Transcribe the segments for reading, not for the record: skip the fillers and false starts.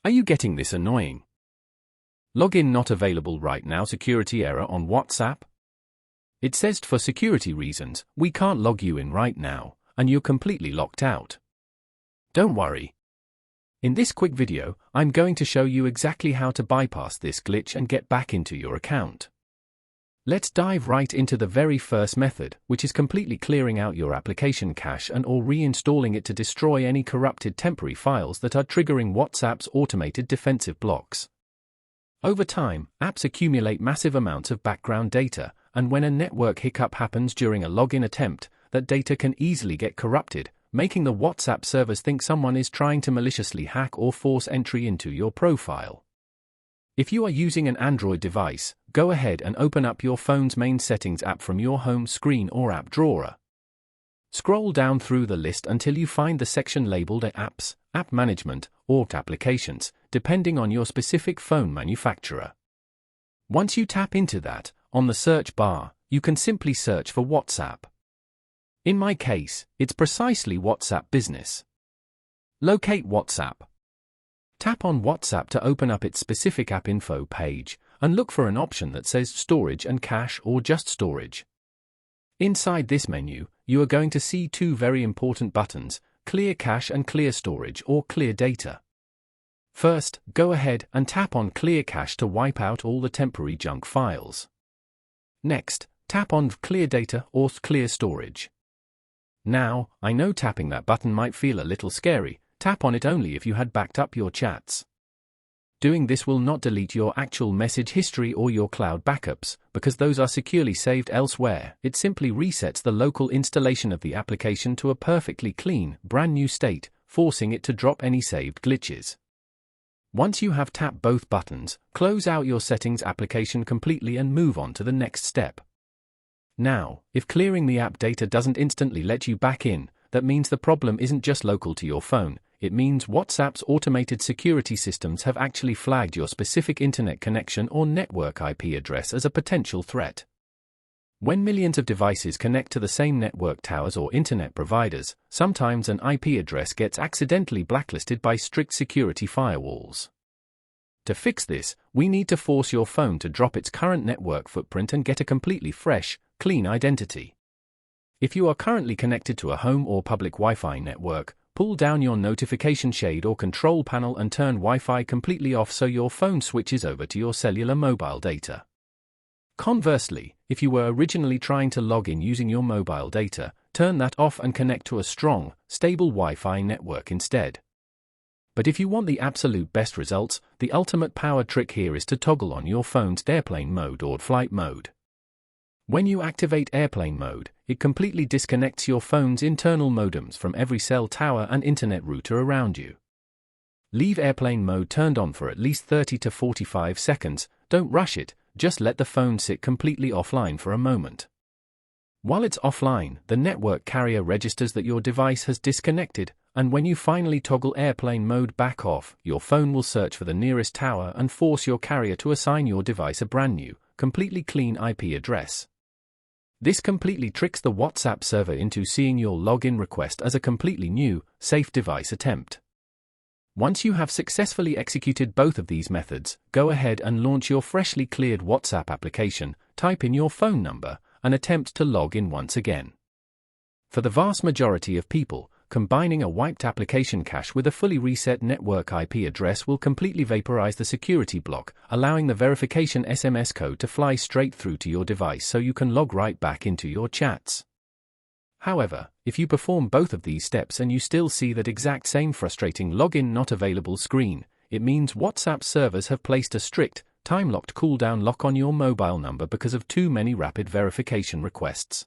Are you getting this annoying? Login not available right now. Security error on WhatsApp. It says for security reasons, we can't log you in right now, and you're completely locked out. Don't worry. In this quick video, I'm going to show you exactly how to bypass this glitch and get back into your account. Let's dive right into the very first method, which is completely clearing out your application cache and or reinstalling it to destroy any corrupted temporary files that are triggering WhatsApp's automated defensive blocks. Over time, apps accumulate massive amounts of background data, and when a network hiccup happens during a login attempt, that data can easily get corrupted, making the WhatsApp servers think someone is trying to maliciously hack or force entry into your profile. If you are using an Android device, go ahead and open up your phone's main settings app from your home screen or app drawer. Scroll down through the list until you find the section labeled Apps, App Management, or Applications, depending on your specific phone manufacturer. Once you tap into that, on the search bar, you can simply search for WhatsApp. In my case, it's precisely WhatsApp Business. Locate WhatsApp. Tap on WhatsApp to open up its specific app info page, and look for an option that says Storage and Cache or just Storage. Inside this menu, you are going to see two very important buttons, Clear Cache and Clear Storage or Clear Data. First, go ahead and tap on Clear Cache to wipe out all the temporary junk files. Next, tap on Clear Data or Clear Storage. Now, I know tapping that button might feel a little scary. Tap on it only if you had backed up your chats. Doing this will not delete your actual message history or your cloud backups, because those are securely saved elsewhere. It simply resets the local installation of the application to a perfectly clean, brand new state, forcing it to drop any saved glitches. Once you have tapped both buttons, close out your settings application completely and move on to the next step. Now, if clearing the app data doesn't instantly let you back in, that means the problem isn't just local to your phone. It means WhatsApp's automated security systems have actually flagged your specific internet connection or network IP address as a potential threat. When millions of devices connect to the same network towers or internet providers, sometimes an IP address gets accidentally blacklisted by strict security firewalls. To fix this, we need to force your phone to drop its current network footprint and get a completely fresh, clean identity. If you are currently connected to a home or public Wi-Fi network, pull down your notification shade or control panel and turn Wi-Fi completely off so your phone switches over to your cellular mobile data. Conversely, if you were originally trying to log in using your mobile data, turn that off and connect to a strong, stable Wi-Fi network instead. But if you want the absolute best results, the ultimate power trick here is to toggle on your phone's airplane mode or flight mode. When you activate airplane mode, it completely disconnects your phone's internal modems from every cell tower and internet router around you. Leave airplane mode turned on for at least 30 to 45 seconds, don't rush it, just let the phone sit completely offline for a moment. While it's offline, the network carrier registers that your device has disconnected, and when you finally toggle airplane mode back off, your phone will search for the nearest tower and force your carrier to assign your device a brand new, completely clean IP address. This completely tricks the WhatsApp server into seeing your login request as a completely new, safe device attempt. Once you have successfully executed both of these methods, go ahead and launch your freshly cleared WhatsApp application, type in your phone number, and attempt to log in once again. For the vast majority of people, combining a wiped application cache with a fully reset network IP address will completely vaporize the security block, allowing the verification SMS code to fly straight through to your device so you can log right back into your chats. However, if you perform both of these steps and you still see that exact same frustrating login not available screen, it means WhatsApp servers have placed a strict, time-locked cooldown lock on your mobile number because of too many rapid verification requests.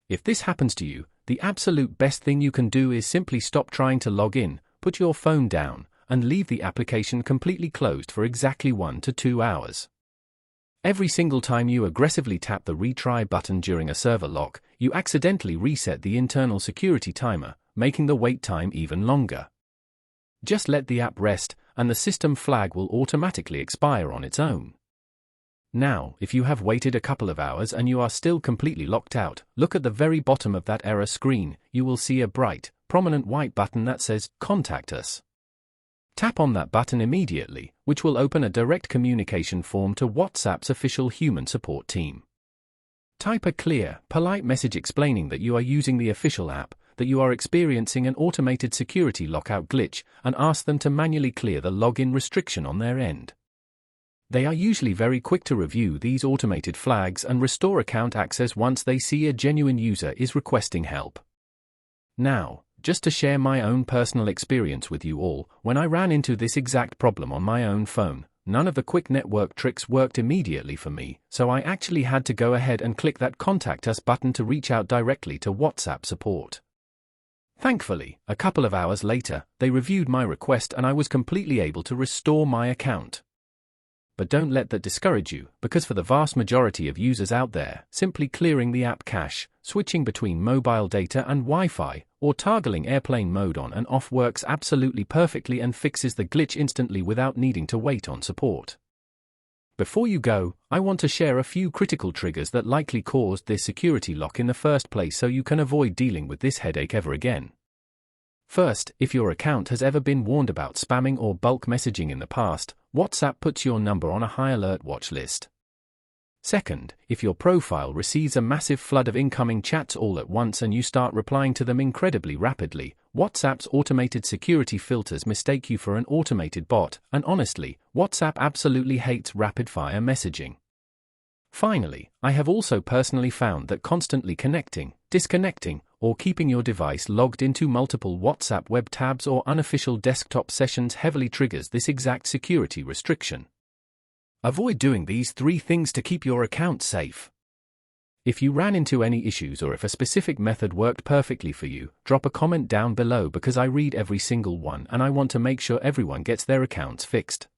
If this happens to you, the absolute best thing you can do is simply stop trying to log in, put your phone down, and leave the application completely closed for exactly 1 to 2 hours. Every single time you aggressively tap the retry button during a server lock, you accidentally reset the internal security timer, making the wait time even longer. Just let the app rest, and the system flag will automatically expire on its own. Now, if you have waited a couple of hours and you are still completely locked out, look at the very bottom of that error screen. You will see a bright, prominent white button that says, Contact Us. Tap on that button immediately, which will open a direct communication form to WhatsApp's official human support team. Type a clear, polite message explaining that you are using the official app, that you are experiencing an automated security lockout glitch, and ask them to manually clear the login restriction on their end. They are usually very quick to review these automated flags and restore account access once they see a genuine user is requesting help. Now, just to share my own personal experience with you all, when I ran into this exact problem on my own phone, none of the quick network tricks worked immediately for me, so I actually had to go ahead and click that Contact Us button to reach out directly to WhatsApp support. Thankfully, a couple of hours later, they reviewed my request and I was completely able to restore my account. But don't let that discourage you, because for the vast majority of users out there, simply clearing the app cache, switching between mobile data and Wi-Fi, or toggling airplane mode on and off works absolutely perfectly and fixes the glitch instantly without needing to wait on support. Before you go, I want to share a few critical triggers that likely caused this security lock in the first place so you can avoid dealing with this headache ever again. First, if your account has ever been warned about spamming or bulk messaging in the past, WhatsApp puts your number on a high alert watch list. Second, if your profile receives a massive flood of incoming chats all at once and you start replying to them incredibly rapidly, WhatsApp's automated security filters mistake you for an automated bot, and honestly, WhatsApp absolutely hates rapid-fire messaging. Finally, I have also personally found that constantly connecting, disconnecting, or keeping your device logged into multiple WhatsApp web tabs or unofficial desktop sessions heavily triggers this exact security restriction. Avoid doing these 3 things to keep your account safe. If you ran into any issues or if a specific method worked perfectly for you, drop a comment down below because I read every single one and I want to make sure everyone gets their accounts fixed.